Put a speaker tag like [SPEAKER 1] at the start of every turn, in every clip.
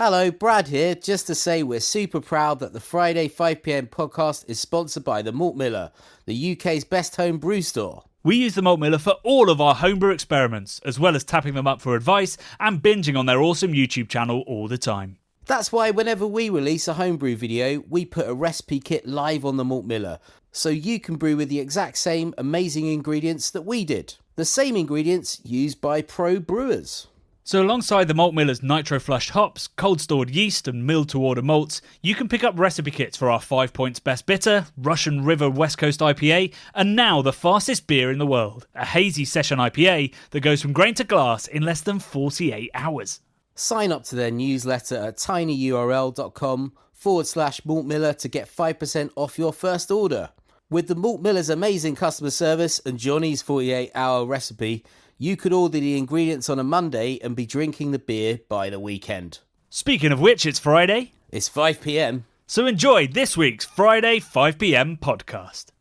[SPEAKER 1] Hello, Brad here, just to say we're super proud that the Friday 5pm podcast is sponsored by the Malt Miller, the UK's best home brew store.
[SPEAKER 2] We use the Malt Miller for all of our homebrew experiments, as well as tapping them up for advice and binging on their awesome YouTube channel all the time.
[SPEAKER 1] That's why whenever we release a homebrew video, we put a recipe kit live on the Malt Miller, so you can brew with the exact same amazing ingredients that we did. The same ingredients used by pro brewers.
[SPEAKER 2] So alongside the Malt Miller's nitro-flushed hops, cold-stored yeast and milled-to-order malts, you can pick up recipe kits for our 5 Points Best Bitter, Russian River West Coast IPA, and now the fastest beer in the world, a hazy session IPA that goes from grain to glass in less than 48 hours.
[SPEAKER 1] Sign up to their newsletter at tinyurl.com/Malt Miller to get 5% off your first order. With the Malt Miller's amazing customer service and Johnny's 48-hour recipe, you could order the ingredients on a Monday and be drinking the beer by the weekend.
[SPEAKER 2] Speaking of which, it's Friday.
[SPEAKER 1] It's 5pm.
[SPEAKER 2] So enjoy this week's Friday 5pm podcast.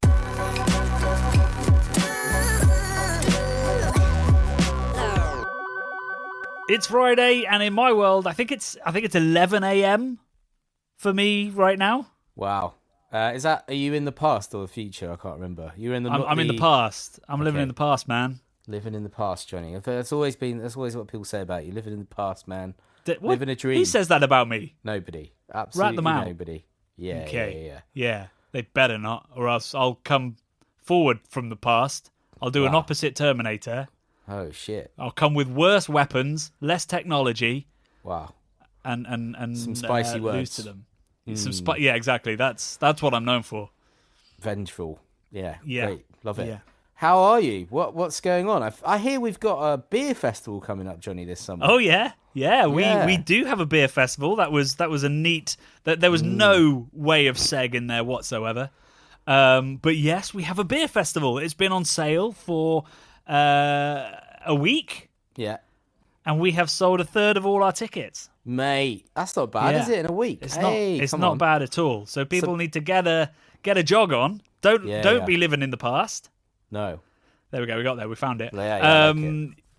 [SPEAKER 2] It's Friday, and in my world, I think it's 11 a.m. for me right now.
[SPEAKER 1] Wow. Are you in the past or the future? I can't remember. You're in the.
[SPEAKER 2] I'm in the past. I'm living in the past, man.
[SPEAKER 1] Living in the past, Johnny. That's always what people say about you. Living in the past, man. Living a dream.
[SPEAKER 2] Who says that about me?
[SPEAKER 1] Nobody. Absolutely
[SPEAKER 2] Rat them out.
[SPEAKER 1] Nobody. Yeah.
[SPEAKER 2] Okay. Yeah. They better not, or else I'll come forward from the past. I'll do an opposite Terminator.
[SPEAKER 1] Oh shit!
[SPEAKER 2] I'll come with worse weapons, less technology.
[SPEAKER 1] Wow.
[SPEAKER 2] And
[SPEAKER 1] some spicy words
[SPEAKER 2] lose to them. Yeah, exactly. That's what I'm known for.
[SPEAKER 1] Vengeful. Yeah.
[SPEAKER 2] Yeah.
[SPEAKER 1] Great. Love it.
[SPEAKER 2] Yeah.
[SPEAKER 1] How are you? What's going on? I hear we've got a beer festival coming up, Johnny, this summer.
[SPEAKER 2] Oh yeah. We do have a beer festival. That was a neat. There was no way of seg in there whatsoever. But yes, we have a beer festival. It's been on sale for a week.
[SPEAKER 1] Yeah.
[SPEAKER 2] And we have sold a third of all our tickets.
[SPEAKER 1] Mate, that's not bad, is it? In a week,
[SPEAKER 2] it's not bad at all. So people need to get a jog on. Don't be living in the past.
[SPEAKER 1] No.
[SPEAKER 2] There we go. We got there. We found it.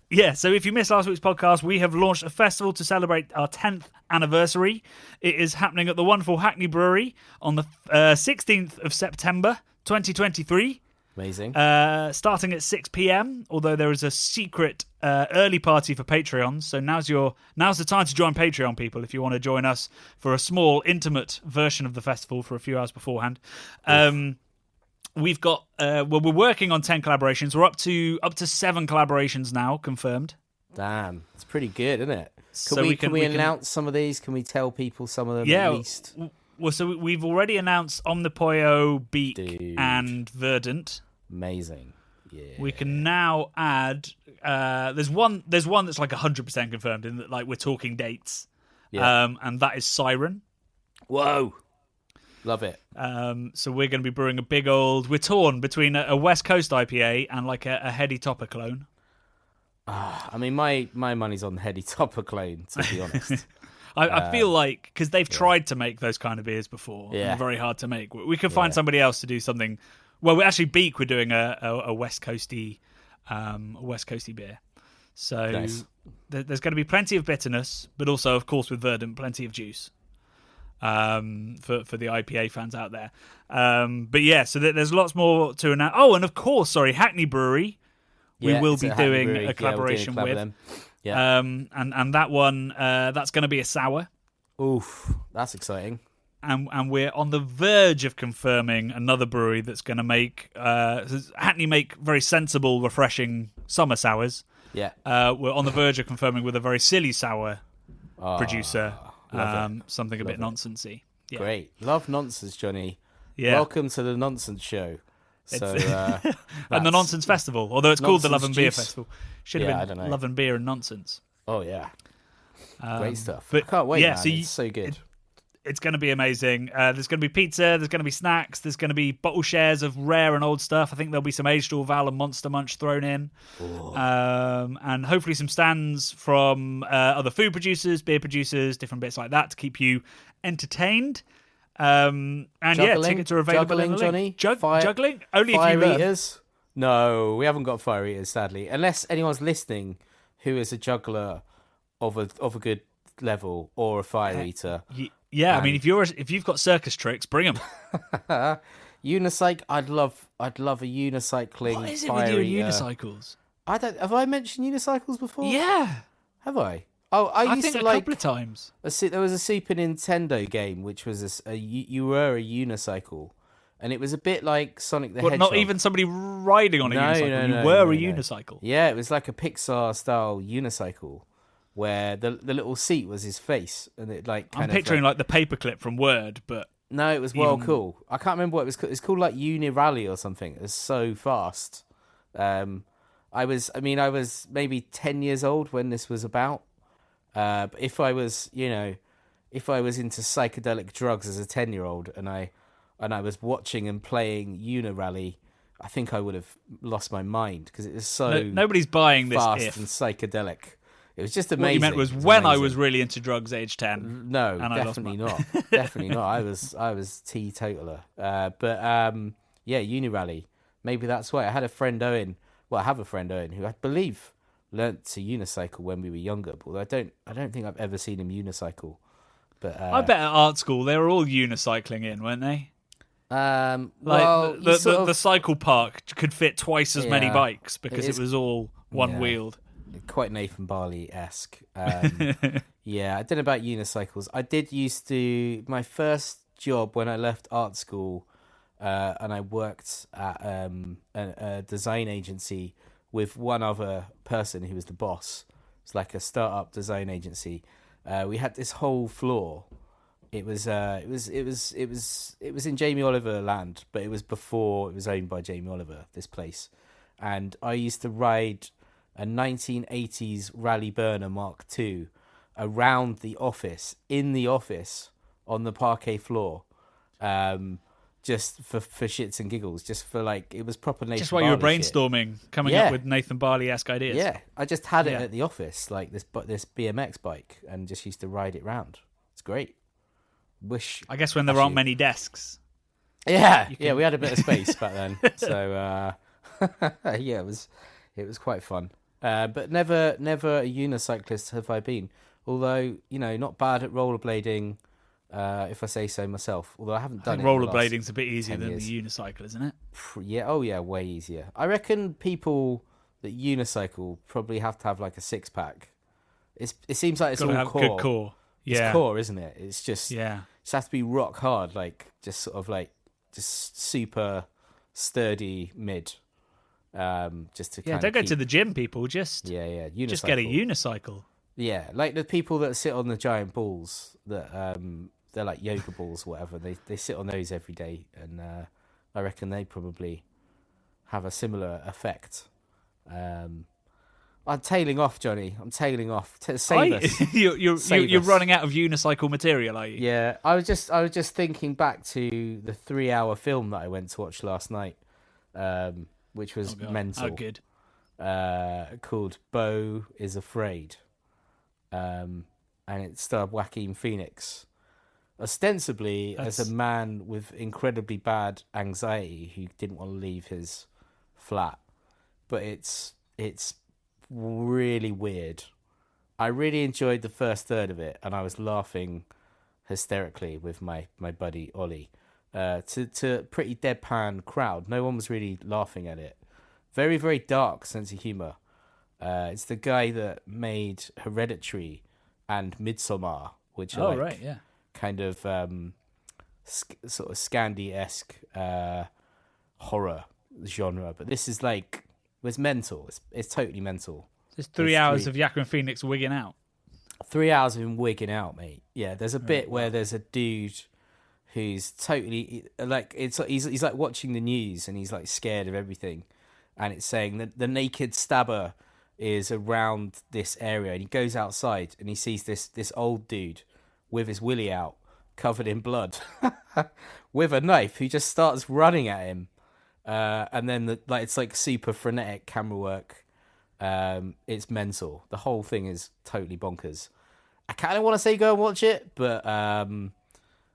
[SPEAKER 1] Yeah.
[SPEAKER 2] So if you missed last week's podcast, we have launched a festival to celebrate our 10th anniversary. It is happening at the wonderful Hackney Brewery on the 16th of September, 2023.
[SPEAKER 1] Amazing.
[SPEAKER 2] Starting at 6 p.m, although there is a secret early party for Patreons. So now's the time to join Patreon, people, if you want to join us for a small, intimate version of the festival for a few hours beforehand. We've got we're working on 10 collaborations. We're up to 7 collaborations now confirmed.
[SPEAKER 1] Damn, it's pretty good, isn't it? Can we announce some of these? Can we tell people some of them at least?
[SPEAKER 2] Well, so we've already announced Omnipoyo, Beak, and Verdant.
[SPEAKER 1] Amazing. Yeah.
[SPEAKER 2] We can now add. There's one that's like 100% confirmed in that, like, we're talking dates.
[SPEAKER 1] Yeah.
[SPEAKER 2] And that is Siren.
[SPEAKER 1] Whoa. Love it.
[SPEAKER 2] So we're going to be brewing a big old. We're torn between a West Coast IPA and like a Heady Topper clone.
[SPEAKER 1] I mean, my money's on the Heady Topper clone, to be honest.
[SPEAKER 2] I feel like because they've tried to make those kind of beers before,
[SPEAKER 1] yeah,
[SPEAKER 2] they're very hard to make. We could find somebody else to do something. Well, we're actually Beak. We're doing a West Coasty beer. So
[SPEAKER 1] nice.
[SPEAKER 2] There's going to be plenty of bitterness, but also, of course, with Verdant, plenty of juice. For the IPA fans out there. But yeah, so there's lots more to announce. Oh, and of course, Hackney Brewery. We will be doing a collaboration with.
[SPEAKER 1] Yeah.
[SPEAKER 2] And that one, that's going to be a sour.
[SPEAKER 1] Oof, that's exciting.
[SPEAKER 2] And we're on the verge of confirming another brewery that's going to make Hackney make very sensible, refreshing summer sours.
[SPEAKER 1] Yeah.
[SPEAKER 2] We're on the verge of confirming with a very silly sour producer. Something a bit nonsensy. Yeah.
[SPEAKER 1] Great. Love nonsense, Johnny.
[SPEAKER 2] Yeah.
[SPEAKER 1] Welcome to the Nonsense Show. So,
[SPEAKER 2] and the Nonsense Festival, although it's called the Love and Beer Festival. Should have been Love and Beer and Nonsense.
[SPEAKER 1] Oh, yeah. Great stuff.
[SPEAKER 2] But,
[SPEAKER 1] I can't wait, man.
[SPEAKER 2] So
[SPEAKER 1] it's so good.
[SPEAKER 2] It's going to be amazing. There's going to be pizza, there's going to be snacks, there's going to be bottle shares of rare and old stuff. I think there'll be some aged Orval and Monster Munch thrown in. And hopefully some stands from other food producers, beer producers, different bits like that to keep you entertained. And tickets are available in the link. Juggling? Only if you
[SPEAKER 1] eaters? No, we haven't got fire eaters, sadly. Unless anyone's listening who is a juggler of a good level or a fire eater.
[SPEAKER 2] Yeah, I mean, if you've got circus tricks, bring them.
[SPEAKER 1] Unicycle, I'd love a unicycling.
[SPEAKER 2] What is it
[SPEAKER 1] fire
[SPEAKER 2] with you
[SPEAKER 1] eater.
[SPEAKER 2] and unicycles?
[SPEAKER 1] Have I mentioned unicycles before?
[SPEAKER 2] Yeah,
[SPEAKER 1] Have I? Oh, I used
[SPEAKER 2] think
[SPEAKER 1] to
[SPEAKER 2] a
[SPEAKER 1] like
[SPEAKER 2] couple of times.
[SPEAKER 1] there was a Super Nintendo game which was you were a unicycle, and it was a bit like Sonic the
[SPEAKER 2] But
[SPEAKER 1] Hedgehog.
[SPEAKER 2] not even somebody riding on a unicycle.
[SPEAKER 1] No,
[SPEAKER 2] You were
[SPEAKER 1] no.
[SPEAKER 2] a unicycle.
[SPEAKER 1] Yeah, it was like a Pixar style unicycle where the little seat was his face, and it like kind
[SPEAKER 2] I'm
[SPEAKER 1] of
[SPEAKER 2] picturing like the paperclip from Word, but
[SPEAKER 1] no, it was cool. I can't remember what it was called. It's called like Uni Rally or something. It was so fast. I was maybe 10 years old when this was about. But if I was into psychedelic drugs as a 10-year-old and I was watching and playing Uni Rally, I think I would have lost my mind because it was so
[SPEAKER 2] nobody's buying this.
[SPEAKER 1] fast and psychedelic. It was just amazing.
[SPEAKER 2] What you meant was when I was really into drugs, age 10.
[SPEAKER 1] No,
[SPEAKER 2] and
[SPEAKER 1] definitely not. Definitely not. I was teetotaler. Yeah, Uni Rally. Maybe that's why I had a friend Owen. Well, I have a friend Owen who I believe learnt to unicycle when we were younger. But I don't think I've ever seen him unicycle. But
[SPEAKER 2] I bet at art school they were all unicycling in, weren't they? The cycle park could fit twice as many bikes because it was all one-wheeled.
[SPEAKER 1] Quite Nathan Barley-esque. Yeah, I don't know about unicycles. I did used to... My first job when I left art school, and I worked at a design agency with one other person who was the boss. It's like a start-up design agency. We had this whole floor. It was in Jamie Oliver land, but it was before it was owned by Jamie Oliver, this place. And I used to ride a 1980s Rally Burner Mark II around the office, in the office, on the parquet floor, just for shits and giggles, just for like, it was proper Nathan
[SPEAKER 2] Just while you were
[SPEAKER 1] Barley
[SPEAKER 2] brainstorming,
[SPEAKER 1] shit.
[SPEAKER 2] coming up with Nathan Barley-esque ideas.
[SPEAKER 1] Yeah, I just had it at the office, like this BMX bike, and just used to ride it round. It's great.
[SPEAKER 2] I guess when there aren't many desks.
[SPEAKER 1] Yeah, we had a bit of space back then, so yeah, it was quite fun. But never a unicyclist have I been. Although, not bad at rollerblading, if I say so myself. Although I haven't done it.
[SPEAKER 2] Rollerblading's a bit easier than the unicycle, isn't it?
[SPEAKER 1] Yeah, oh yeah, way easier. I reckon people that unicycle probably have to have like a six-pack. It seems like it's all core.
[SPEAKER 2] Good core. Yeah.
[SPEAKER 1] It's core, isn't it? It's just
[SPEAKER 2] it
[SPEAKER 1] has to be rock hard, like just sort of like just super sturdy mid. Just to
[SPEAKER 2] don't go to the gym, people. Just
[SPEAKER 1] unicycle.
[SPEAKER 2] Just get a unicycle.
[SPEAKER 1] Yeah, like the people that sit on the giant balls that they're like yoga balls, or whatever. They sit on those every day, and I reckon they probably have a similar effect. I'm tailing off, Johnny. I'm tailing off. Save us.
[SPEAKER 2] You're running out of unicycle material, are you?
[SPEAKER 1] Yeah, I was just thinking back to the 3-hour film that I went to watch last night, which was mental.
[SPEAKER 2] How good?
[SPEAKER 1] Called Beau is Afraid, and it starred Joaquin Phoenix, ostensibly as a man with incredibly bad anxiety who didn't want to leave his flat, but it's really weird. I really enjoyed the first third of it, and I was laughing hysterically with my buddy Ollie. To pretty deadpan crowd. No one was really laughing at it. Very, very dark sense of humour. It's the guy that made Hereditary and Midsommar, which are kind of sort of Scandi-esque horror genre. But this is like, it's mental. It's totally mental.
[SPEAKER 2] It's 3 hours of Joaquin Phoenix wigging out.
[SPEAKER 1] 3 hours of him wigging out, mate. Yeah, there's a bit where there's a dude who's totally like he's like watching the news and he's like scared of everything, and it's saying that the naked stabber is around this area, and he goes outside and he sees this old dude with his willy out, covered in blood, with a knife, who just starts running at him, and then it's like super frenetic camera work. It's mental. The whole thing is totally bonkers. I kind of want to say go and watch it, but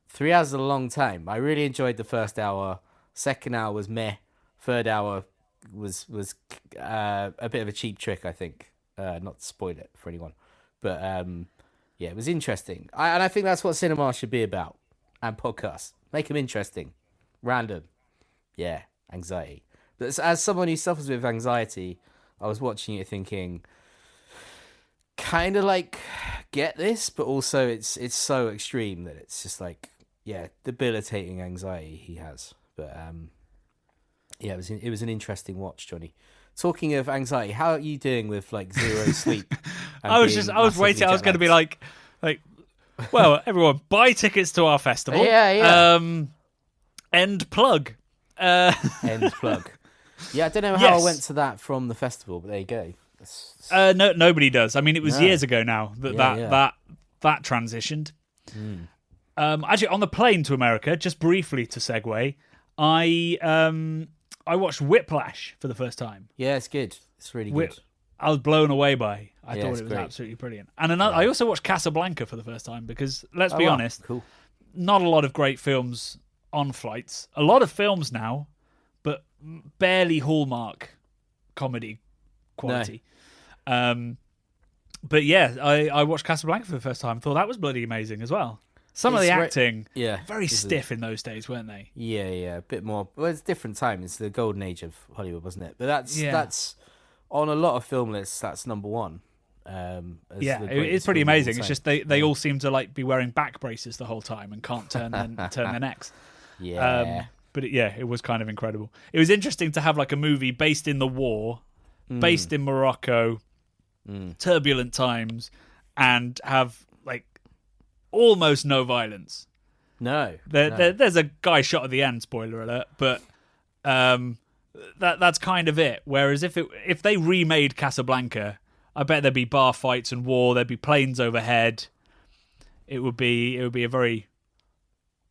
[SPEAKER 1] 3 hours is a long time. I really enjoyed the first hour. Second hour was meh. Third hour was a bit of a cheap trick, I think. Not to spoil it for anyone, but it was interesting. And I think that's what cinema should be about, and podcasts. Make them interesting, random. Yeah, anxiety. But as someone who suffers with anxiety, I was watching it thinking, kind of like, get this, but also it's so extreme that it's just like, yeah, debilitating anxiety he has. But yeah, it was an interesting watch, Johnny. Talking of anxiety, how are you doing with like zero sleep?
[SPEAKER 2] I was waiting. I was going to be like, well, everyone, buy tickets to our festival.
[SPEAKER 1] Yeah.
[SPEAKER 2] End plug.
[SPEAKER 1] End plug. Yeah, I don't know how I went to that from the festival, but there you go.
[SPEAKER 2] No, nobody does. I mean, it was years ago now that transitioned. Actually, on the plane to America, just briefly to segue, I watched Whiplash for the first time.
[SPEAKER 1] Yeah, it's good. It's really good.
[SPEAKER 2] I was blown away by. I thought it was
[SPEAKER 1] great.
[SPEAKER 2] absolutely brilliant. And I also watched Casablanca for the first time because, let's be honest,
[SPEAKER 1] cool.
[SPEAKER 2] Not a lot of great films on flights. A lot of films now, but barely Hallmark comedy quality. No. But yeah, I watched Casablanca for the first time. Thought that was bloody amazing as well. Some of the acting, very stiff in those days, weren't they?
[SPEAKER 1] Yeah, a bit more. Well, it's a different time. It's the golden age of Hollywood, wasn't it? But that's on a lot of film lists. That's number one.
[SPEAKER 2] It's pretty amazing. It's just they all seem to like be wearing back braces the whole time and can't turn their necks.
[SPEAKER 1] Yeah.
[SPEAKER 2] But it was kind of incredible. It was interesting to have like a movie based in the war, based in Morocco, turbulent times, and have like almost no violence.
[SPEAKER 1] No.
[SPEAKER 2] There's a guy shot at the end, spoiler alert, but that's kind of it. Whereas if they remade Casablanca, I bet there'd be bar fights and war, there'd be planes overhead. It would be a very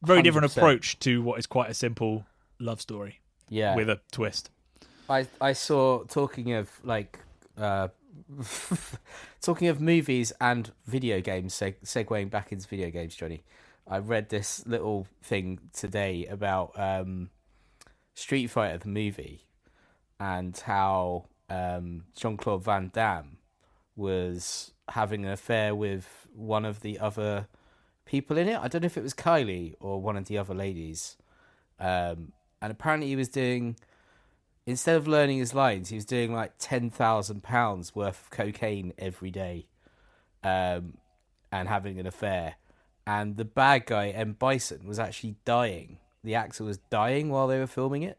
[SPEAKER 2] very 100%. Different approach to what is quite a simple love story. Yeah. With a twist.
[SPEAKER 1] I saw, talking of like talking of movies and video games, segueing back into video games, Johnny, I read this little thing today about Street Fighter the movie and how Jean-Claude Van Damme was having an affair with one of the other people in it. I don't know if it was Kylie or one of the other ladies. And apparently he was doing, instead of learning his lines, he was doing like £10,000 worth of cocaine every day, and having an affair. And the bad guy, M. Bison, was actually dying. The actor was dying while they were filming it.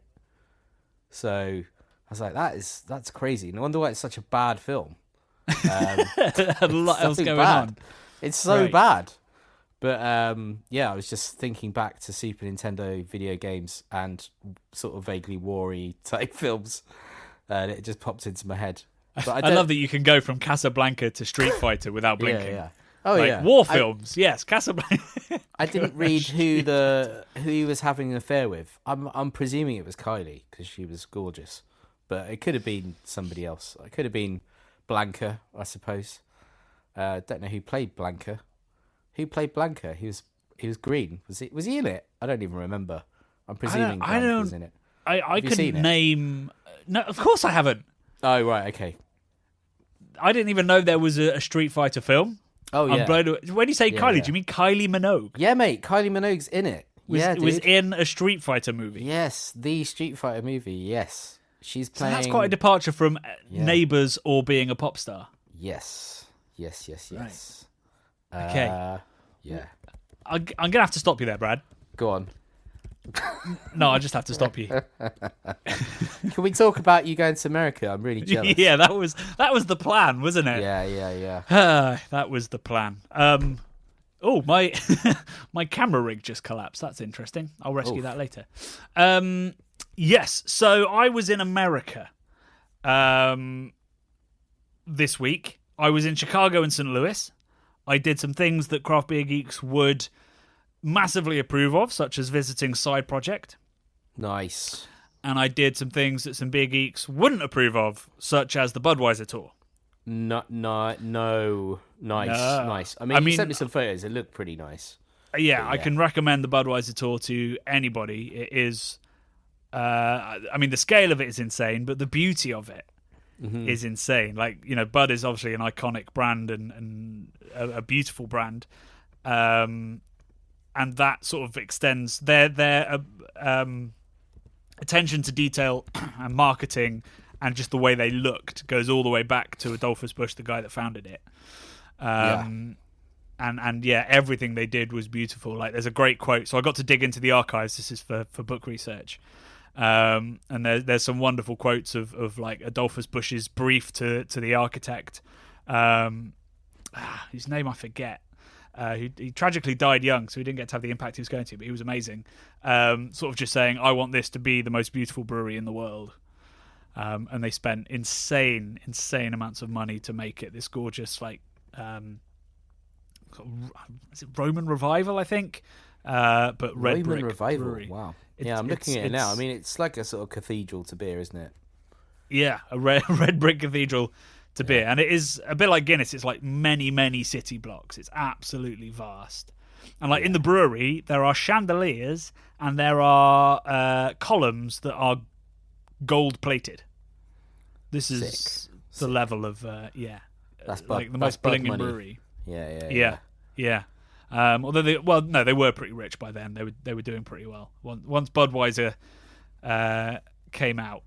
[SPEAKER 1] So I was like, that's crazy. No wonder why it's such a bad film.
[SPEAKER 2] A lot else going on.
[SPEAKER 1] It's so bad. But I was just thinking back to Super Nintendo video games and sort of vaguely war-y type films. And it just popped into my head. But
[SPEAKER 2] I love that you can go from Casablanca to Street Fighter without blinking.
[SPEAKER 1] Yeah. Oh, like,
[SPEAKER 2] war films, yes, Casablanca.
[SPEAKER 1] I didn't read who he was having an affair with. I'm presuming it was Kylie because she was gorgeous, but it could have been somebody else. It could have been Blanca, I suppose. Don't know who played Blanca. Who played Blanca? He was green. Was he in it? I don't even remember. I'm presuming Blanca was in it.
[SPEAKER 2] I couldn't name. No, of course I haven't.
[SPEAKER 1] Oh right, okay.
[SPEAKER 2] I didn't even know there was a Street Fighter film.
[SPEAKER 1] Oh, yeah.
[SPEAKER 2] I'm blown away. When you say Kylie, do you mean Kylie Minogue?
[SPEAKER 1] Yeah, mate. Kylie Minogue's in it.
[SPEAKER 2] Was in a Street Fighter movie.
[SPEAKER 1] Yes, the Street Fighter movie, yes. She's playing... So
[SPEAKER 2] that's quite a departure from Neighbours or being a pop star.
[SPEAKER 1] Yes. Right.
[SPEAKER 2] Okay.
[SPEAKER 1] Yeah.
[SPEAKER 2] I'm going to have to stop you there, Brad.
[SPEAKER 1] Go on.
[SPEAKER 2] No, I just have to stop you.
[SPEAKER 1] Can we talk about you going to America? I'm really jealous.
[SPEAKER 2] Yeah, that was the plan, wasn't it?
[SPEAKER 1] Yeah.
[SPEAKER 2] That was the plan. My my camera rig just collapsed. That's interesting. I'll rescue that later. Yes, so I was in America this week. I was in Chicago and St. Louis. I did some things that Craft Beer Geeks would massively approve of, such as visiting Side Project.
[SPEAKER 1] Nice.
[SPEAKER 2] And I did some things that some beer geeks wouldn't approve of, such as the Budweiser tour.
[SPEAKER 1] No. Nice. I mean, you sent me some photos. It looked pretty nice.
[SPEAKER 2] Yeah, I can recommend the Budweiser tour to anybody. It is, the scale of it is insane, but the beauty of it is insane. Like, Bud is obviously an iconic brand and a beautiful brand, and that sort of extends their attention to detail and marketing and just the way they looked goes all the way back to Adolphus Busch, the guy that founded it. And everything they did was beautiful. Like, there's a great quote. So I got to dig into the archives. This is for book research. And there's some wonderful quotes of like Adolphus Busch's brief to the architect, whose name I forget. He tragically died young, so he didn't get to have the impact he was going to, but he was amazing. Sort of just saying, I want this to be the most beautiful brewery in the world. And they spent insane amounts of money to make it this gorgeous, like, is it Roman Revival, I think? But red
[SPEAKER 1] Roman
[SPEAKER 2] brick
[SPEAKER 1] Revival,
[SPEAKER 2] brewery.
[SPEAKER 1] wow. Yeah, I'm looking at it now. I mean, it's like a sort of cathedral to beer, isn't it?
[SPEAKER 2] Yeah, a red brick cathedral to beer. And it is a bit like Guinness. It's like many city blocks. It's absolutely vast. And like in the brewery, there are chandeliers and there are columns that are gold-plated. This is the level of,
[SPEAKER 1] That's
[SPEAKER 2] like the most blinging brewery.
[SPEAKER 1] Yeah.
[SPEAKER 2] Although they were pretty rich by then. They were doing pretty well. Once Budweiser came out,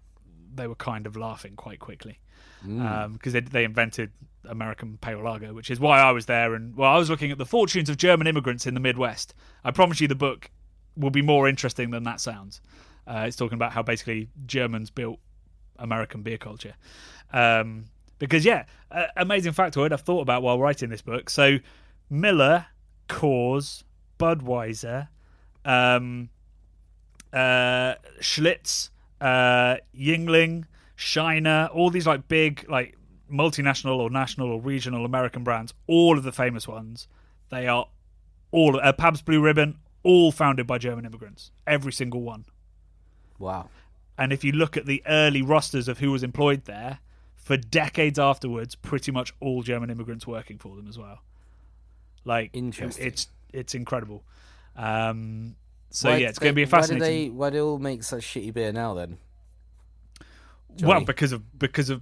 [SPEAKER 2] they were kind of laughing quite quickly because they invented American Pale Lager, which is why I was there. And I was looking at the fortunes of German immigrants in the Midwest. I promise you, the book will be more interesting than that sounds. It's talking about how basically Germans built American beer culture. Because amazing factoid I've thought about while writing this book. So Miller, Coors, Budweiser, Schlitz, Yingling, Shiner, all these like big like multinational or national or regional American brands, all of the famous ones, they are all Pabst Blue Ribbon, all founded by German immigrants, every single one.
[SPEAKER 1] Wow.
[SPEAKER 2] And if you look at the early rosters of who was employed there, for decades afterwards, pretty much all German immigrants working for them as well. Like,
[SPEAKER 1] interesting.
[SPEAKER 2] It's incredible. It's going to be a fascinating.
[SPEAKER 1] Why do they all make such shitty beer now then?
[SPEAKER 2] Johnny? Well, because of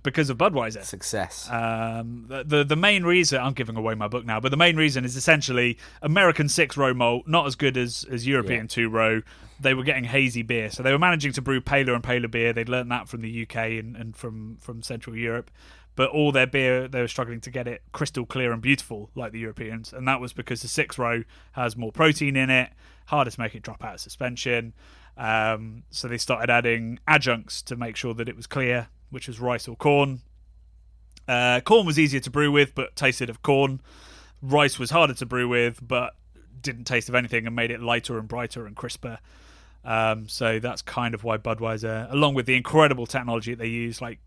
[SPEAKER 2] Budweiser
[SPEAKER 1] success.
[SPEAKER 2] The main reason, I'm giving away my book now, but the main reason is essentially American 6-row malt, not as good as European 2-row. They were getting hazy beer, so they were managing to brew paler and paler beer. They'd learned that from the UK and from Central Europe. But all their beer, they were struggling to get it crystal clear and beautiful like the Europeans. And that was because the 6-row has more protein in it, harder to make it drop out of suspension. So they started adding adjuncts to make sure that it was clear, which was rice or corn. Corn was easier to brew with, but tasted of corn. Rice was harder to brew with, but didn't taste of anything and made it lighter and brighter and crisper. So that's kind of why Budweiser, along with the incredible technology that they use, like,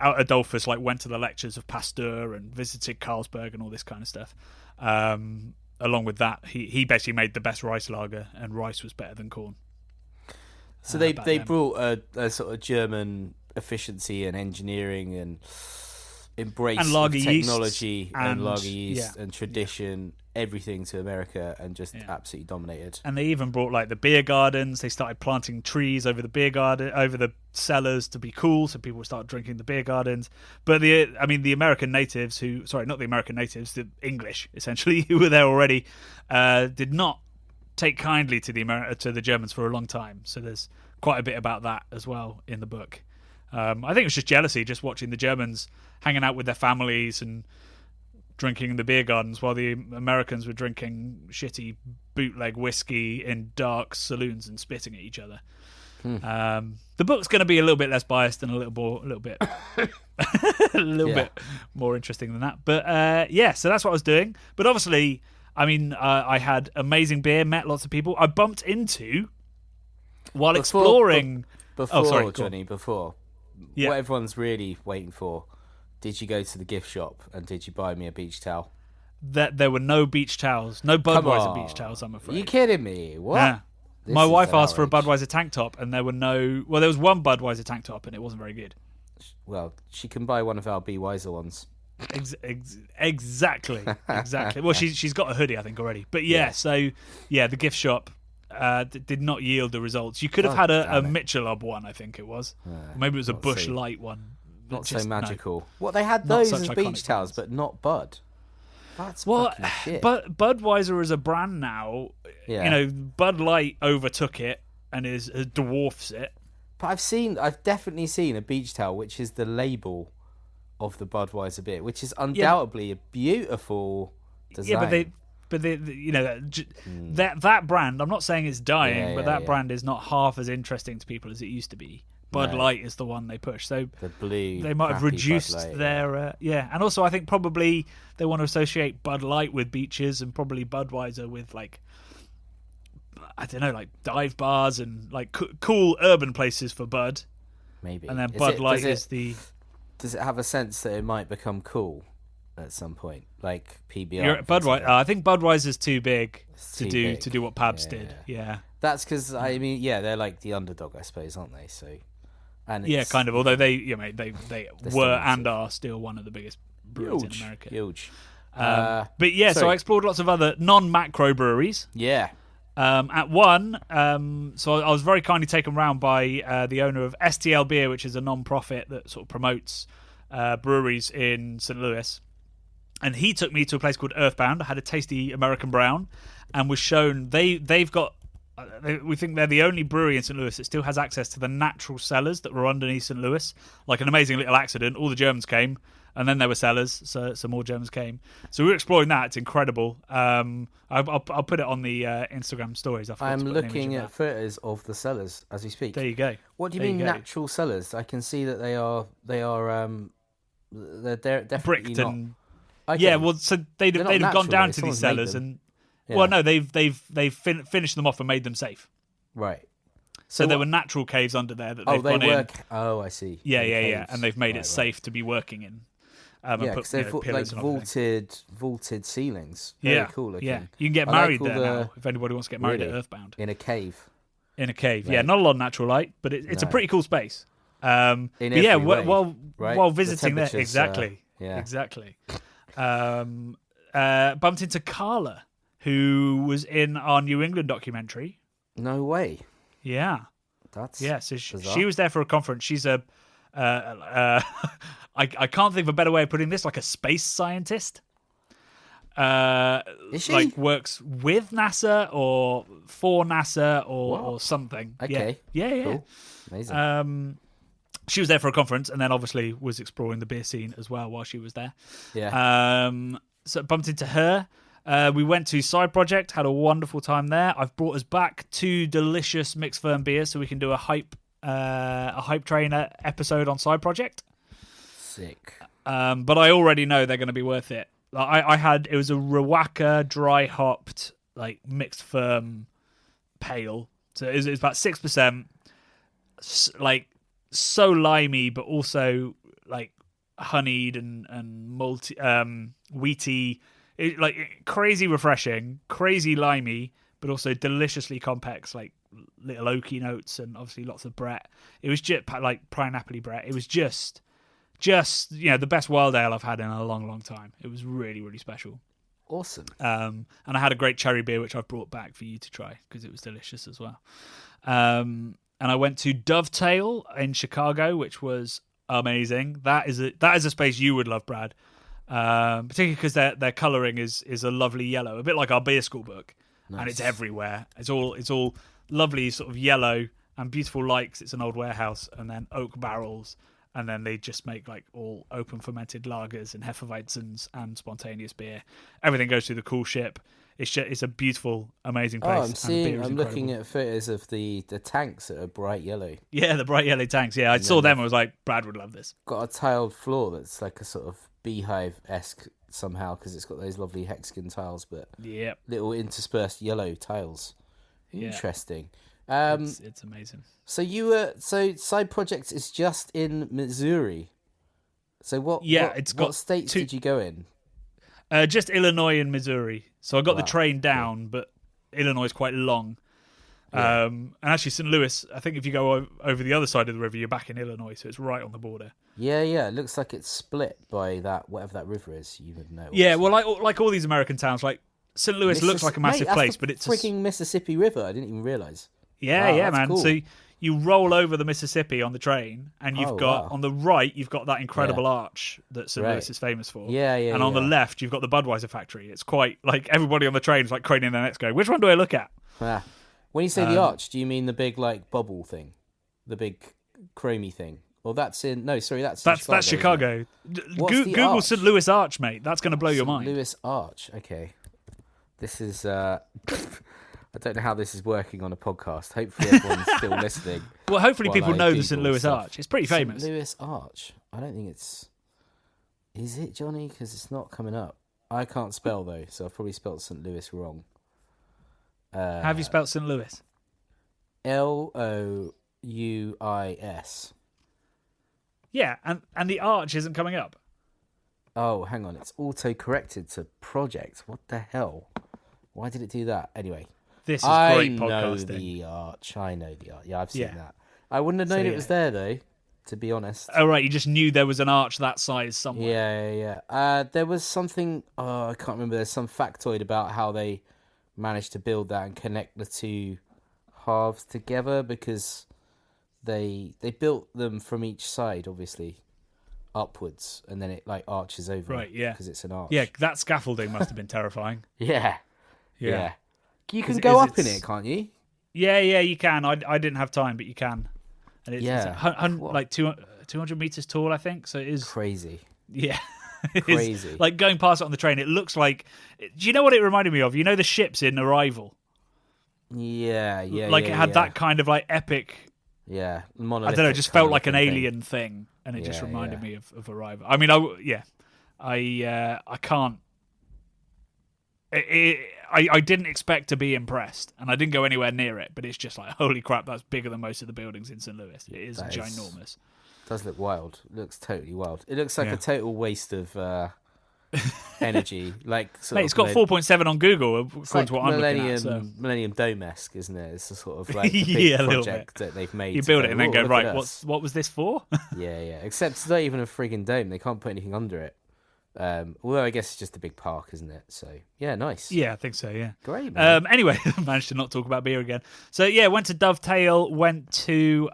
[SPEAKER 2] Adolphus went to the lectures of Pasteur and visited Carlsberg and all this kind of stuff. Along with that, he basically made the best rice lager, and rice was better than corn.
[SPEAKER 1] So they brought a sort of German efficiency and engineering and embrace
[SPEAKER 2] and
[SPEAKER 1] of
[SPEAKER 2] lager
[SPEAKER 1] technology and lager
[SPEAKER 2] yeast
[SPEAKER 1] yeast and tradition, everything to America, and just absolutely dominated.
[SPEAKER 2] And they even brought the beer gardens. They started planting trees over the beer garden, over the cellars to be cool, so people would start drinking the beer gardens. But the American natives not the American natives, the English essentially, who were there already, did not take kindly to the Germans for a long time. So there's quite a bit about that as well in the book. I think it was just jealousy, just watching the Germans hanging out with their families and drinking in the beer gardens while the Americans were drinking shitty bootleg whiskey in dark saloons and spitting at each other. The book's going to be a little bit less biased and a little bit bit more interesting than that. But so that's what I was doing. But obviously, I had amazing beer, met lots of people. I bumped into while exploring.
[SPEAKER 1] Before what
[SPEAKER 2] Yeah.
[SPEAKER 1] everyone's really waiting for. Did you go to the gift shop and did you buy me a beach towel?
[SPEAKER 2] That there were no beach towels, no Budweiser beach towels, I'm afraid.
[SPEAKER 1] Are you kidding me? What?
[SPEAKER 2] Yeah.
[SPEAKER 1] This
[SPEAKER 2] My
[SPEAKER 1] is
[SPEAKER 2] wife
[SPEAKER 1] an
[SPEAKER 2] asked for a
[SPEAKER 1] outrage.
[SPEAKER 2] Budweiser tank top, and there was one Budweiser tank top, and it wasn't very good.
[SPEAKER 1] Well, she can buy one of our Be Wiser ones.
[SPEAKER 2] Exactly. Well, she's got a hoodie, I think, already. But the gift shop did not yield the results. You could have had a Michelob one, I think it was. Maybe it was a Busch Light one.
[SPEAKER 1] Not so
[SPEAKER 2] just,
[SPEAKER 1] magical. What, they had
[SPEAKER 2] Not
[SPEAKER 1] those
[SPEAKER 2] such
[SPEAKER 1] as
[SPEAKER 2] iconic
[SPEAKER 1] beach towels,
[SPEAKER 2] brands.
[SPEAKER 1] but not Bud. That's
[SPEAKER 2] Well,
[SPEAKER 1] fucking shit.
[SPEAKER 2] but Budweiser as a brand now,
[SPEAKER 1] Yeah.
[SPEAKER 2] Bud Light overtook it and dwarfs it.
[SPEAKER 1] But I've definitely seen a beach towel which is the label of the Budweiser beer, which is undoubtedly a beautiful design.
[SPEAKER 2] Yeah, but that brand. I'm not saying it's dying, but that brand is not half as interesting to people as it used to be. Bud Light is the one they push. So
[SPEAKER 1] the blue,
[SPEAKER 2] they might have reduced
[SPEAKER 1] Bud Light,
[SPEAKER 2] their and also I think probably they want to associate Bud Light with beaches and probably Budweiser with like, I don't know, like dive bars and like cool urban places for Bud.
[SPEAKER 1] Maybe.
[SPEAKER 2] And then Bud Light is the.
[SPEAKER 1] Does it have a sense that it might become cool at some point, like PBR?
[SPEAKER 2] Budweiser. I think Budweiser's too big to do what Pabst did. Yeah.
[SPEAKER 1] That's because they're like the underdog, I suppose, aren't they? So. And
[SPEAKER 2] kind of. Although they were and are still one of the biggest breweries in America.
[SPEAKER 1] Huge.
[SPEAKER 2] But yeah, so I explored lots of other non-macro breweries.
[SPEAKER 1] Yeah.
[SPEAKER 2] At one, so I was very kindly taken round by the owner of STL Beer, which is a non-profit that sort of promotes breweries in St. Louis. And he took me to a place called Earthbound. I had a tasty American brown and was shown they've got. We think they're the only brewery in St. Louis that still has access to the natural cellars that were underneath St. Louis. Like an amazing little accident. All the Germans came, and then there were cellars, so some more Germans came. So we were exploring that. It's incredible. I'll put it on the Instagram stories.
[SPEAKER 1] I'm looking at photos of the cellars as we speak.
[SPEAKER 2] There you go.
[SPEAKER 1] What do you mean natural cellars? I can see that they're definitely
[SPEAKER 2] bricked
[SPEAKER 1] not.
[SPEAKER 2] And
[SPEAKER 1] okay.
[SPEAKER 2] yeah, well, so they'd have gone down to these
[SPEAKER 1] Someone's made
[SPEAKER 2] cellars
[SPEAKER 1] them.
[SPEAKER 2] and.
[SPEAKER 1] Yeah.
[SPEAKER 2] Well, no, they've finished them off and made them safe.
[SPEAKER 1] Right.
[SPEAKER 2] So there were natural caves under there that they've gone in.
[SPEAKER 1] Oh, I see.
[SPEAKER 2] Yeah, and they've made it safe to be working in.
[SPEAKER 1] Because they've got like vaulted ceilings. Very cool looking.
[SPEAKER 2] Yeah, you can get married there now if anybody wants to get married at Earthbound.
[SPEAKER 1] In a cave.
[SPEAKER 2] In a cave, right. Yeah, not a lot of natural light, but it's a pretty cool space. While visiting there, exactly. Exactly. Bumped into Carla, who was in our New England documentary.
[SPEAKER 1] No way.
[SPEAKER 2] Yeah.
[SPEAKER 1] That's
[SPEAKER 2] so she was there for a conference. She's a I can't think of a better way of putting this, like a space scientist.
[SPEAKER 1] Is she?
[SPEAKER 2] Like works with NASA or for NASA or something.
[SPEAKER 1] Okay.
[SPEAKER 2] Yeah.
[SPEAKER 1] Cool. Amazing.
[SPEAKER 2] She was there for a conference and then obviously was exploring the beer scene as well while she was there.
[SPEAKER 1] Yeah.
[SPEAKER 2] So bumped into her. We went to Side Project, had a wonderful time there. I've brought us back 2 delicious mixed firm beers so we can do a hype train episode on Side Project.
[SPEAKER 1] Sick.
[SPEAKER 2] But I already know they're going to be worth it. It was a Rawaka dry hopped like mixed firm pale. So it was about 6%, like so limey, but also like honeyed and multi wheaty. Like crazy refreshing, crazy limey, but also deliciously complex, like little oaky notes and obviously lots of Brett. It was just like pineapple-y Brett. It was just the best wild ale I've had in a long, long time. It was really, really special.
[SPEAKER 1] Awesome.
[SPEAKER 2] And I had a great cherry beer which I've brought back for you to try because it was delicious as well. And I went to Dovetail in Chicago, which was amazing. That is a space you would love, Brad. Particularly because their colouring is a lovely yellow, a bit like our beer school book. Nice. And it's everywhere. It's all lovely sort of yellow and beautiful lights. It's an old warehouse, and then oak barrels, and then they just make like all open fermented lagers and Hefeweizens and spontaneous beer. Everything goes through the cool ship. It's a beautiful, amazing place.
[SPEAKER 1] I'm looking at photos of the tanks that are bright yellow.
[SPEAKER 2] Yeah, the bright yellow tanks. Yeah, I saw them. I was like, Brad would love this.
[SPEAKER 1] Got a tiled floor that's like a sort of beehive-esque somehow because it's got those lovely hexagon tiles, but little interspersed yellow tiles. Interesting.
[SPEAKER 2] It's amazing.
[SPEAKER 1] So Side Projects is just in Missouri. So what states did you go in?
[SPEAKER 2] Just Illinois and Missouri. So I got the train down, but Illinois is quite long. Yeah. And actually St. Louis, I think if you go over the other side of the river, you're back in Illinois, so it's right on the border.
[SPEAKER 1] Yeah. It looks like it's split by that, whatever that river is. You would know.
[SPEAKER 2] Yeah, well, like all these American towns, like St. Louis looks like a massive place, but it's
[SPEAKER 1] freaking Mississippi River. I didn't even realize.
[SPEAKER 2] Yeah, man. Cool. So you roll over the Mississippi on the train, and you've got on the right, you've got that incredible arch that St. Louis is famous for. And on the left, you've got the Budweiser factory. It's quite like everybody on the train is like craning their necks going, which one do I look at?
[SPEAKER 1] When you say the arch, do you mean the big like bubble thing? The big chromey thing? Well, that's Chicago.
[SPEAKER 2] Google St. Louis Arch, mate. That's going to blow your mind.
[SPEAKER 1] St. Louis Arch. Okay. This is... I don't know how this is working on a podcast. Hopefully everyone's still listening.
[SPEAKER 2] Well, hopefully people know the St. Louis Arch. It's pretty famous.
[SPEAKER 1] St. Louis Arch. I don't think it's... Is it, Johnny? Because it's not coming up. I can't spell, though, so I've probably spelled St. Louis wrong.
[SPEAKER 2] How have you spelled St. Louis?
[SPEAKER 1] Louis.
[SPEAKER 2] Yeah, and the arch isn't coming up.
[SPEAKER 1] Oh, hang on. It's auto-corrected to project. What the hell? Why did it do that? Anyway.
[SPEAKER 2] This is great podcasting.
[SPEAKER 1] I know the arch. Yeah, I've seen that. I wouldn't have known it was there, though, to be honest.
[SPEAKER 2] Oh, right. You just knew there was an arch that size somewhere.
[SPEAKER 1] Yeah. There was something... I can't remember. There's some factoid about how they managed to build that and connect the two halves together because... They built them from each side, obviously, upwards, and then it like arches over.
[SPEAKER 2] Right, yeah.
[SPEAKER 1] Because it's an arch.
[SPEAKER 2] Yeah, that scaffolding must have been terrifying.
[SPEAKER 1] Yeah. You can go up in it, can't you?
[SPEAKER 2] Yeah, you can. I didn't have time, but you can. And it's like 200 meters tall, I think. So it is
[SPEAKER 1] crazy.
[SPEAKER 2] Yeah.
[SPEAKER 1] Crazy.
[SPEAKER 2] Like going past it on the train, it looks like. Do you know what it reminded me of? You know the ships in Arrival.
[SPEAKER 1] Yeah.
[SPEAKER 2] Like it had that kind of like epic.
[SPEAKER 1] Yeah,
[SPEAKER 2] I don't know. It just felt like an alien thing, and it just reminded me of Arrival. I mean, I can't. I didn't expect to be impressed, and I didn't go anywhere near it. But it's just like, holy crap, that's bigger than most of the buildings in St. Louis. It is ginormous.
[SPEAKER 1] Does look wild. It looks totally wild. It looks like a total waste of energy. Like,
[SPEAKER 2] mate, it's got 4.7 on Google, according to what I'm looking at. So.
[SPEAKER 1] Millennium Dome-esque, isn't it? It's a sort of like a big project that they've made.
[SPEAKER 2] You build it and then go, right, what was this for?
[SPEAKER 1] Yeah. Except it's not even a frigging dome. They can't put anything under it. Although I guess it's just a big park, isn't it? So, yeah, nice.
[SPEAKER 2] Yeah, I think so, yeah.
[SPEAKER 1] Great, man.
[SPEAKER 2] Anyway, managed to not talk about beer again. So, yeah, went to Dovetail, went to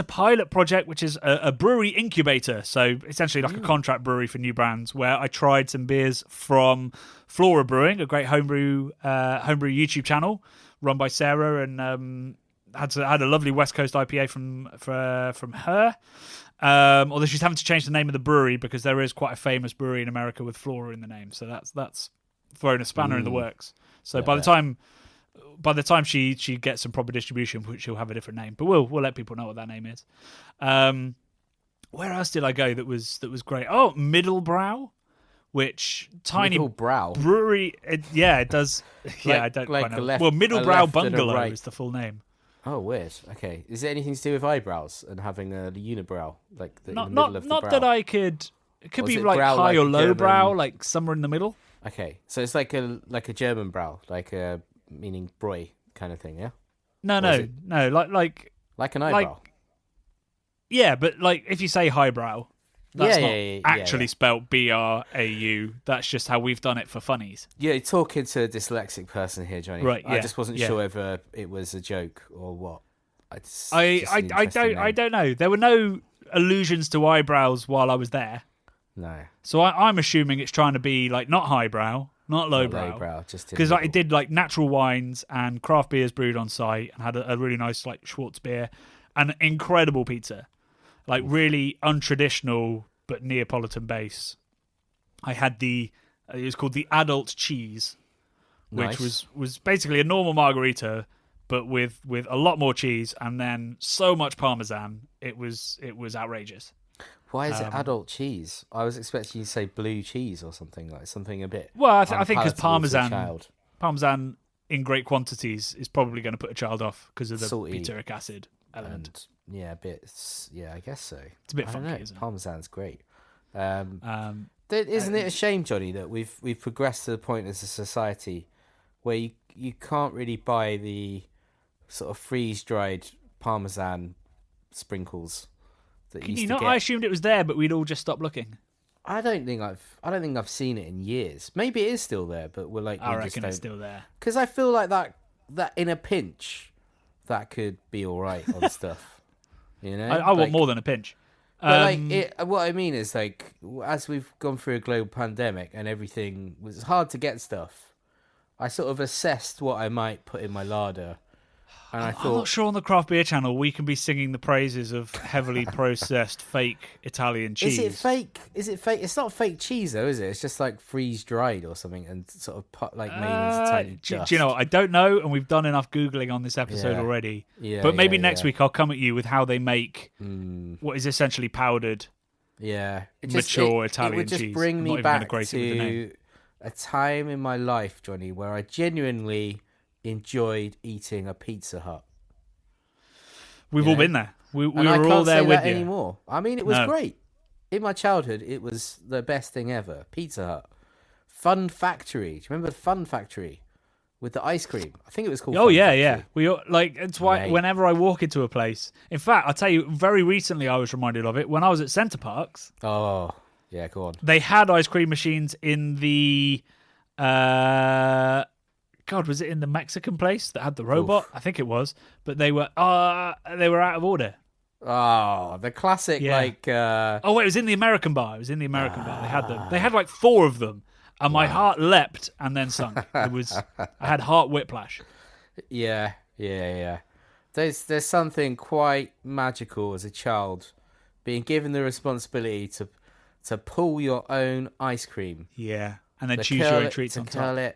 [SPEAKER 2] Pilot Project, which is a brewery incubator. So essentially like a contract brewery for new brands, where I tried some beers from Flora Brewing, a great homebrew YouTube channel run by Sarah, and had a lovely West Coast IPA from her. Although she's having to change the name of the brewery because there is quite a famous brewery in America with Flora in the name. So that's thrown a spanner in the works. So by the time she gets some proper distribution, she'll have a different name. But we'll let people know what that name is. Where else did I go that was great? Oh, Middlebrow, which tiny brewery. It does. Yeah, I don't quite know. Middlebrow Bungalow is the full name.
[SPEAKER 1] Oh, weird. Okay, is it anything to do with eyebrows and having a unibrow, like in the middle of the brow?
[SPEAKER 2] Not that I could. It could be like high or low brow, like somewhere in the middle.
[SPEAKER 1] Okay, so it's like a German brow, like a meaning Broy kind of thing, yeah?
[SPEAKER 2] No, like
[SPEAKER 1] an eyebrow.
[SPEAKER 2] Yeah, but like if you say highbrow, that's not actually spelled BRAU. That's just how we've done it for funnies.
[SPEAKER 1] Yeah, you're talking to a dyslexic person here, Johnny.
[SPEAKER 2] Right. Yeah,
[SPEAKER 1] I just wasn't sure whether it was a joke or what.
[SPEAKER 2] I don't know. There were no allusions to eyebrows while I was there.
[SPEAKER 1] No.
[SPEAKER 2] So I'm assuming it's trying to be like not highbrow, not lowbrow, because it did like natural wines and craft beers brewed on site, and had a really nice like Schwartz beer and incredible pizza, like really untraditional but Neapolitan base. I had it was called the adult cheese, which was basically a normal margarita but with a lot more cheese and then so much parmesan. It was outrageous.
[SPEAKER 1] Why is it adult cheese? I was expecting you to say blue cheese or something, like something a bit.
[SPEAKER 2] Well, I think because parmesan in great quantities is probably going to put a child off because of the butyric acid element.
[SPEAKER 1] And, a bit. Yeah, I guess so.
[SPEAKER 2] It's a bit funky, isn't it?
[SPEAKER 1] Parmesan's great. Isn't it a shame, Johnny, that we've progressed to the point as a society where you can't really buy the sort of freeze-dried parmesan sprinkles?
[SPEAKER 2] I assumed it was there, but we'd all just stopped looking.
[SPEAKER 1] I don't think I've seen it in years. Maybe it is still there, but we're like,
[SPEAKER 2] I reckon it's still there.
[SPEAKER 1] Because I feel like that in a pinch, that could be all right on stuff. You know,
[SPEAKER 2] I want more than a pinch.
[SPEAKER 1] But what I mean is, like, as we've gone through a global pandemic and everything was hard to get stuff, I sort of assessed what I might put in my larder. And I thought,
[SPEAKER 2] I'm not sure on the craft beer channel we can be singing the praises of heavily processed fake Italian cheese.
[SPEAKER 1] Is it fake? It's not fake cheese though, is it? It's just like freeze dried or something and sort of made into tiny dust.
[SPEAKER 2] Do you know what? I don't know, and we've done enough Googling on this episode already.
[SPEAKER 1] Yeah,
[SPEAKER 2] but maybe next week I'll come at you with how they make what is essentially powdered
[SPEAKER 1] mature
[SPEAKER 2] Italian
[SPEAKER 1] cheese. It would just
[SPEAKER 2] cheese.
[SPEAKER 1] bring me back to a time in my life, Johnny, where I genuinely enjoyed eating a Pizza Hut.
[SPEAKER 2] We've all been there. We were
[SPEAKER 1] I
[SPEAKER 2] all there with you.
[SPEAKER 1] Anymore. I mean, it was great. In my childhood, it was the best thing ever. Pizza Hut. Fun Factory. Do you remember Fun Factory with the ice cream? I think it was called.
[SPEAKER 2] Oh, yeah. It's why whenever I walk into a place. In fact, I'll tell you, very recently I was reminded of it when I was at Centre Parks.
[SPEAKER 1] Oh, yeah, go on.
[SPEAKER 2] They had ice cream machines in the. God, was it in the Mexican place that had the robot? Oof. I think it was, but they were out of order.
[SPEAKER 1] Oh, the classic
[SPEAKER 2] Oh wait, it was in the American bar. They had them. They had like 4 of them, and my heart leapt and then sunk. I had heart whiplash.
[SPEAKER 1] Yeah. There's something quite magical as a child being given the responsibility to pull your own ice cream.
[SPEAKER 2] Yeah, and then choose your own treats on top.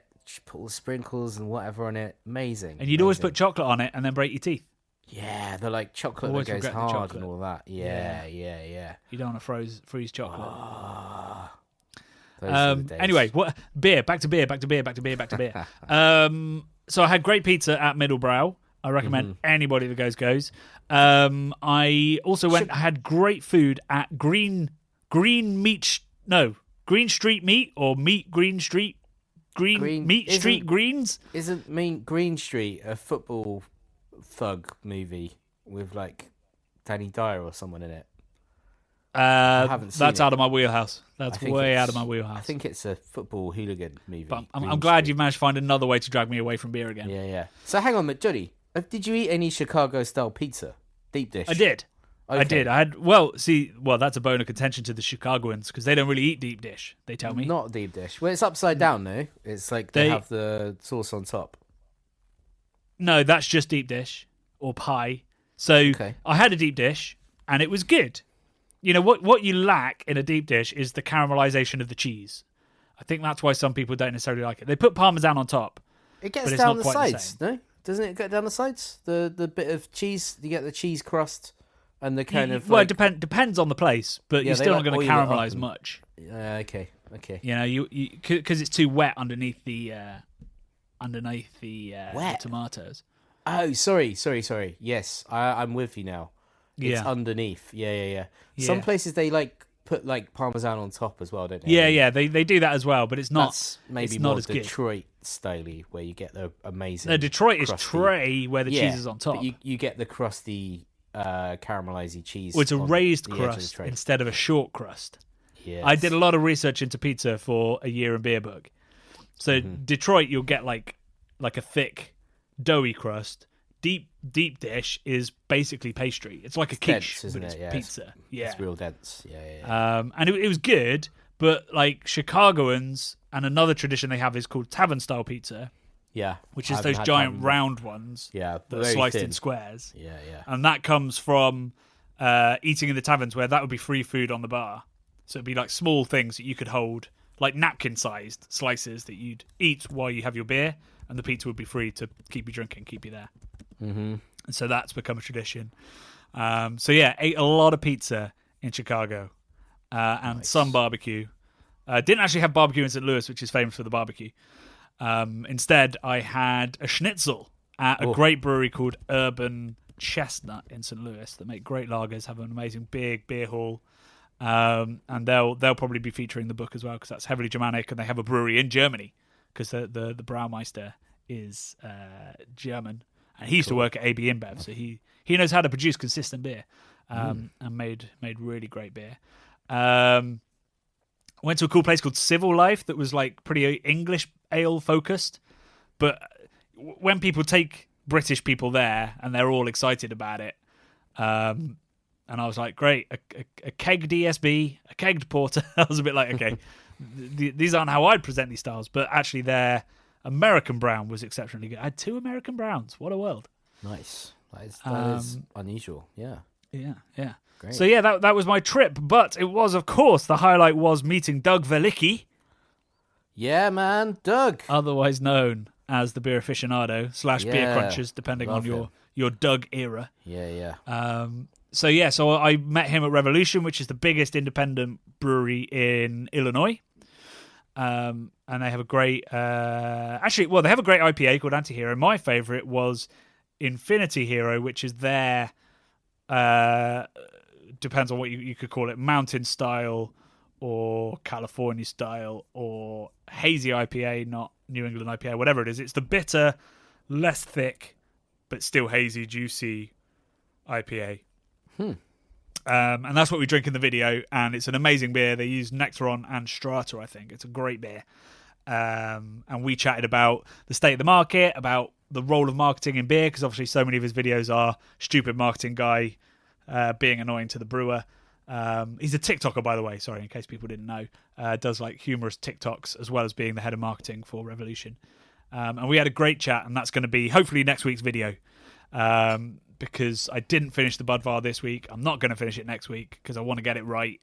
[SPEAKER 1] Put all the sprinkles and whatever on it. Amazing.
[SPEAKER 2] And you'd always put chocolate on it and then break your teeth.
[SPEAKER 1] Yeah, they're like chocolate that goes hard and all that. Yeah.
[SPEAKER 2] You don't want to freeze chocolate.
[SPEAKER 1] Anyway,
[SPEAKER 2] beer. Back to beer. So I had great pizza at Middlebrow. I recommend anybody that goes. I also I had great food at Green Street Meat or Meat Green Street. Meat Street Greens?
[SPEAKER 1] Isn't Green Street a football thug movie with like Danny Dyer or someone in it? I haven't seen
[SPEAKER 2] that's out of my wheelhouse. That's way out of my wheelhouse.
[SPEAKER 1] I think it's a football hooligan movie.
[SPEAKER 2] But I'm glad you've managed to find another way to drag me away from beer again.
[SPEAKER 1] Yeah. So hang on, Johnny. Did you eat any Chicago style pizza? Deep dish?
[SPEAKER 2] I did. Okay. I did. I had. Well, that's a bone of contention to the Chicagoans because they don't really eat deep dish. They tell me
[SPEAKER 1] not deep dish. Well, it's upside down though. It's like they have the sauce on top.
[SPEAKER 2] No, that's just deep dish or pie. So I had a deep dish and it was good. You know what you lack in a deep dish is the caramelization of the cheese. I think that's why some people don't necessarily like it. They put Parmesan on top.
[SPEAKER 1] It gets down the sides, no? Doesn't it get down the sides? The bit of cheese, you get the cheese crust. And the kind of
[SPEAKER 2] it depends on the place, but you're still not going to caramelize much.
[SPEAKER 1] Okay.
[SPEAKER 2] You know, you because it's too wet underneath the tomatoes.
[SPEAKER 1] Oh, sorry. Yes, I'm with you now. It's underneath. Yeah. Some places they put Parmesan on top as well, don't they?
[SPEAKER 2] Yeah. They do that as well, but it's not.
[SPEAKER 1] That's maybe more Detroit styly where you get the amazing.
[SPEAKER 2] No, Detroit is tray where the cheese is on top.
[SPEAKER 1] But you get the crusty. Caramelized cheese.
[SPEAKER 2] Well, it's a raised crust instead of a short crust.
[SPEAKER 1] Yes.
[SPEAKER 2] I did a lot of research into pizza for a year in beer book. So Detroit, you'll get like a thick, doughy crust. Deep dish is basically pastry. It's like a quiche,
[SPEAKER 1] dense,
[SPEAKER 2] but it's pizza.
[SPEAKER 1] It's real dense. Yeah.
[SPEAKER 2] And it was good, but like Chicagoans and another tradition they have is called tavern style pizza.
[SPEAKER 1] Yeah,
[SPEAKER 2] which is those giant round ones that are sliced in squares.
[SPEAKER 1] Yeah.
[SPEAKER 2] And that comes from eating in the taverns where that would be free food on the bar. So it'd be like small things that you could hold, like napkin-sized slices that you'd eat while you have your beer, and the pizza would be free to keep you drinking, keep you there.
[SPEAKER 1] Mm-hmm.
[SPEAKER 2] And so that's become a tradition. Ate a lot of pizza in Chicago and some barbecue. Didn't actually have barbecue in St. Louis, which is famous for the barbecue. Instead, I had a schnitzel at a great brewery called Urban Chestnut in St. Louis that make great lagers, have an amazing big beer hall, and they'll probably be featuring the book as well because that's heavily Germanic, and they have a brewery in Germany because the Braumeister is German, and he used to work at AB InBev, so he knows how to produce consistent beer, and made really great beer. Went to a cool place called Civil Life that was like pretty English ale focused, but when people take British people there, and they're all excited about it. And I was like, great, a kegged ESB, a kegged porter. I was a bit like, okay, these aren't how I'd present these styles, but actually their American brown was exceptionally good. I had 2 American browns. What a world.
[SPEAKER 1] Nice. That is unusual. Yeah.
[SPEAKER 2] Yeah.
[SPEAKER 1] Great.
[SPEAKER 2] So yeah, that was my trip, but it was, of course, the highlight was meeting Doug Velicki.
[SPEAKER 1] Yeah, man, Doug.
[SPEAKER 2] Otherwise known as the beer aficionado / beer crunchers, depending on your Doug era.
[SPEAKER 1] Yeah.
[SPEAKER 2] So I met him at Revolution, which is the biggest independent brewery in Illinois. And they have a great, they have a great IPA called Anti-Hero. My favorite was Infinity Hero, which is their, depends on what you could call it, mountain style or California style or hazy IPA, not New England IPA, whatever it is. It's the bitter, less thick, but still hazy, juicy IPA. And that's what we drink in the video, and it's an amazing beer. They use Nectaron and Strata, I think. It's a great beer. And we chatted about the state of the market, about the role of marketing in beer, because obviously so many of his videos are stupid marketing guy being annoying to the brewer. He's a TikToker, by the way, sorry, in case people didn't know. Does like humorous TikToks as well as being the head of marketing for Revolution. And we had a great chat, and that's going to be hopefully next week's video. Because I didn't finish the Budvar this week. I'm not going to finish it next week because I want to get it right.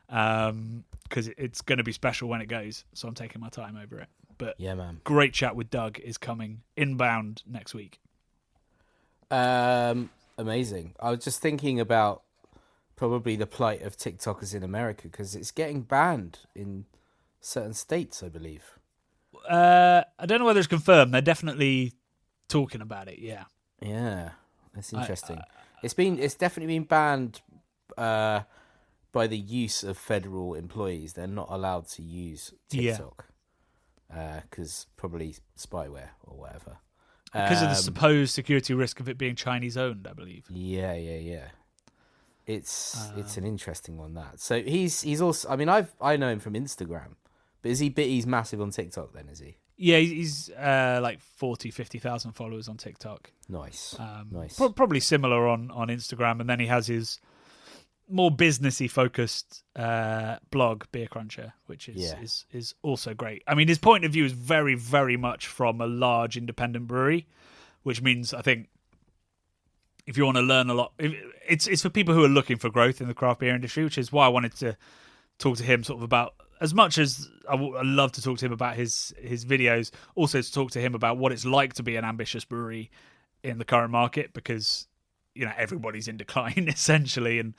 [SPEAKER 2] Because it's going to be special when it goes. So I'm taking my time over it. But
[SPEAKER 1] yeah, man.
[SPEAKER 2] Great chat with Doug is coming inbound next week.
[SPEAKER 1] Amazing. I was just thinking about probably the plight of TikTokers in America because it's getting banned in certain states, I believe.
[SPEAKER 2] I don't know whether it's confirmed. They're definitely talking about it, yeah.
[SPEAKER 1] Yeah. That's interesting. It's definitely been banned by the use of federal employees. They're not allowed to use TikTok because probably spyware or whatever.
[SPEAKER 2] Because of the supposed security risk of it being Chinese owned, I believe.
[SPEAKER 1] Yeah. It's an interesting one, that. So he's also. I mean, I know him from Instagram, but he's massive on TikTok then, is he?
[SPEAKER 2] Yeah, he's like 40, 50,000 followers on TikTok.
[SPEAKER 1] Nice.
[SPEAKER 2] Probably similar on Instagram, and then he has his more businessy focused blog, Beer Cruncher, which is also great. I mean, his point of view is very, very much from a large independent brewery, which means I think if you want to learn a lot, it's for people who are looking for growth in the craft beer industry, which is why I wanted to talk to him sort of about. As much as I love to talk to him about his videos, also to talk to him about what it's like to be an ambitious brewery in the current market, because everybody's in decline essentially, and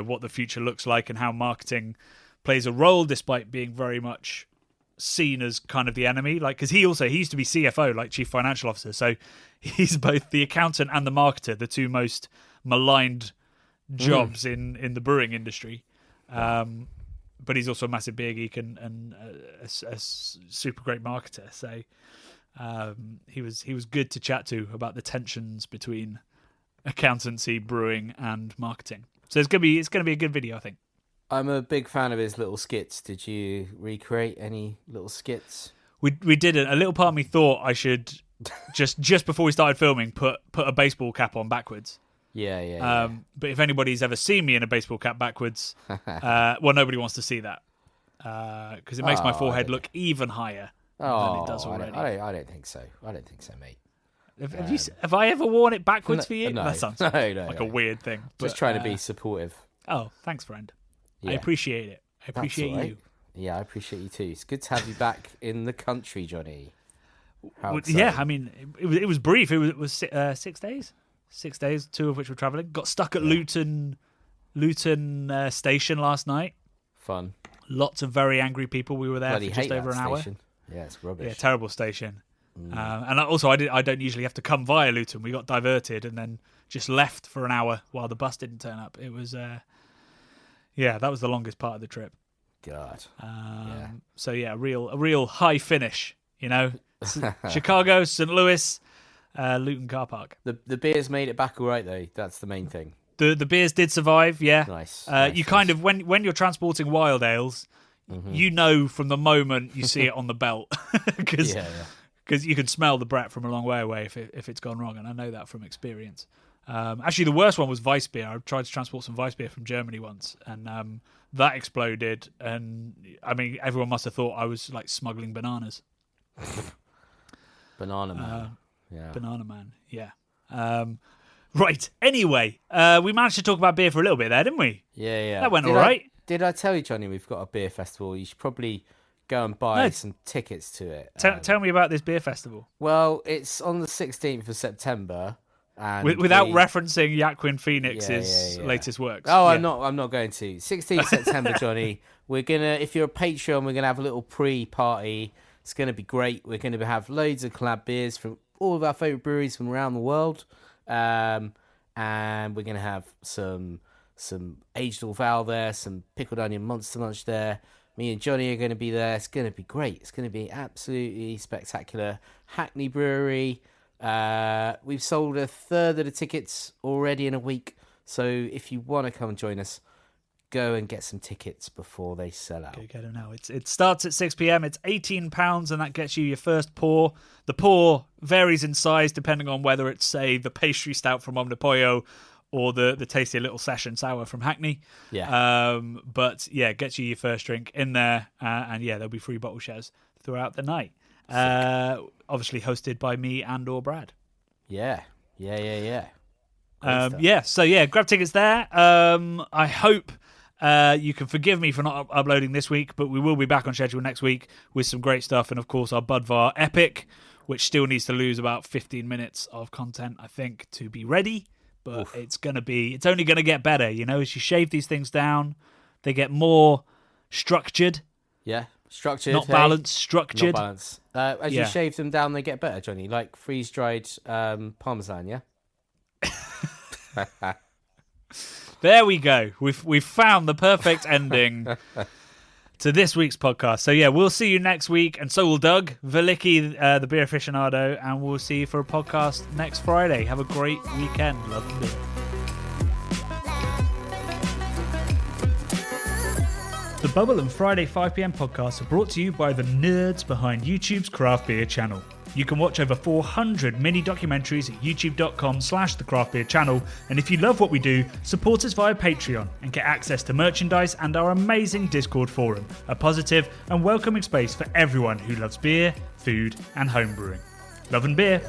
[SPEAKER 2] what the future looks like and how marketing plays a role despite being very much seen as kind of the enemy. Like, because he used to be CFO, like Chief Financial Officer, so he's both the accountant and the marketer, the two most maligned jobs in the brewing industry. But he's also a massive beer geek and a super great marketer. So he was good to chat to about the tensions between accountancy, brewing, and marketing. So it's gonna be a good video, I think.
[SPEAKER 1] I'm a big fan of his little skits. Did you recreate any little skits?
[SPEAKER 2] We didn't. A little part of me thought I should just before we started filming put a baseball cap on backwards.
[SPEAKER 1] Yeah.
[SPEAKER 2] But if anybody's ever seen me in a baseball cap backwards, well, nobody wants to see that because it makes my forehead look even higher than it does already.
[SPEAKER 1] I don't think so. Mate.
[SPEAKER 2] Have I ever worn it backwards for you?
[SPEAKER 1] No,
[SPEAKER 2] that sounds like a weird thing.
[SPEAKER 1] Just trying to be supportive.
[SPEAKER 2] Oh, thanks, friend.
[SPEAKER 1] Yeah.
[SPEAKER 2] I appreciate it. I appreciate you.
[SPEAKER 1] Yeah, I appreciate you too. It's good to have you back in the country, Johnny.
[SPEAKER 2] Yeah, I mean, it was brief. It was 6 days. 6 days, 2 of which were travelling. Got stuck at Luton Station last night.
[SPEAKER 1] Fun.
[SPEAKER 2] Lots of very angry people. We were there
[SPEAKER 1] Bloody
[SPEAKER 2] for just over an hour.
[SPEAKER 1] Yeah, it's rubbish.
[SPEAKER 2] Yeah, terrible station. And also, I don't usually have to come via Luton. We got diverted and then just left for an hour while the bus didn't turn up. It was, that was the longest part of the trip.
[SPEAKER 1] God.
[SPEAKER 2] So yeah, a real high finish. Chicago, St. Louis, Luton car park.
[SPEAKER 1] The beers made it back all right though. That's the main thing.
[SPEAKER 2] The beers did survive. Yeah.
[SPEAKER 1] Nice.
[SPEAKER 2] Kind of when you're transporting wild ales, from the moment you see it on the belt, because because you can smell the Brett from a long way away if it's gone wrong, and I know that from experience. Actually, the worst one was Weiss beer. I tried to transport some Weiss beer from Germany once, and that exploded. And I mean, everyone must have thought I was like smuggling bananas.
[SPEAKER 1] Banana man. Yeah.
[SPEAKER 2] Banana man. Yeah. Right. Anyway, we managed to talk about beer for a little bit there, didn't we?
[SPEAKER 1] Yeah.
[SPEAKER 2] That went all right.
[SPEAKER 1] Did I tell you, Johnny, we've got a beer festival? You should probably go and buy some tickets to it.
[SPEAKER 2] Tell me about this beer festival.
[SPEAKER 1] Well, it's on the 16th of September. And
[SPEAKER 2] without referencing Joaquin Phoenix's latest works.
[SPEAKER 1] Oh, yeah. I'm not going to. 16th September, Johnny. We're gonna, if you're a Patreon, we're gonna have a little pre-party. It's gonna be great. We're gonna have loads of collab beers from all of our favourite breweries from around the world, and we're gonna have some aged Orval there, some pickled onion Monster Munch there. Me and Johnny are going to be there. It's going to be great. It's going to be absolutely spectacular. Hackney Brewery. We've sold a third of the tickets already in a week. So if you want to come and join us, go and get some tickets before they sell out.
[SPEAKER 2] Go get them now. It starts at 6 p.m. It's £18, and that gets you your first pour. The pour varies in size depending on whether it's, say, the pastry stout from Omnipollo or the tasty little session sour from Hackney.
[SPEAKER 1] Yeah.
[SPEAKER 2] But yeah, gets you your first drink in there, and yeah, there'll be free bottle shares throughout the night. Obviously hosted by me and or Brad.
[SPEAKER 1] Yeah.
[SPEAKER 2] So grab tickets there. I hope you can forgive me for not uploading this week, but we will be back on schedule next week with some great stuff, and of course our Budvar Epic, which still needs to lose about 15 minutes of content, I think, to be ready. But it's only going to get better, you know, as you shave these things down, they get more structured.
[SPEAKER 1] Yeah, structured.
[SPEAKER 2] Not balanced, structured.
[SPEAKER 1] Not balanced. As you shave them down, they get better, Johnny, like freeze-dried Parmesan, yeah?
[SPEAKER 2] There we go. We've found the perfect ending to this week's podcast. So yeah, we'll see you next week, and so will Doug Velicki, the beer aficionado, and we'll see you for a podcast next Friday. Have a great weekend. Love and beer. The Bubble and Friday 5pm podcasts are brought to you by the nerds behind YouTube's craft beer channel. You can watch over 400 mini documentaries at youtube.com/the craft beer channel, and if you love what we do, support us via Patreon and get access to merchandise and our amazing Discord forum, a positive and welcoming space for everyone who loves beer, food and homebrewing. Love and beer.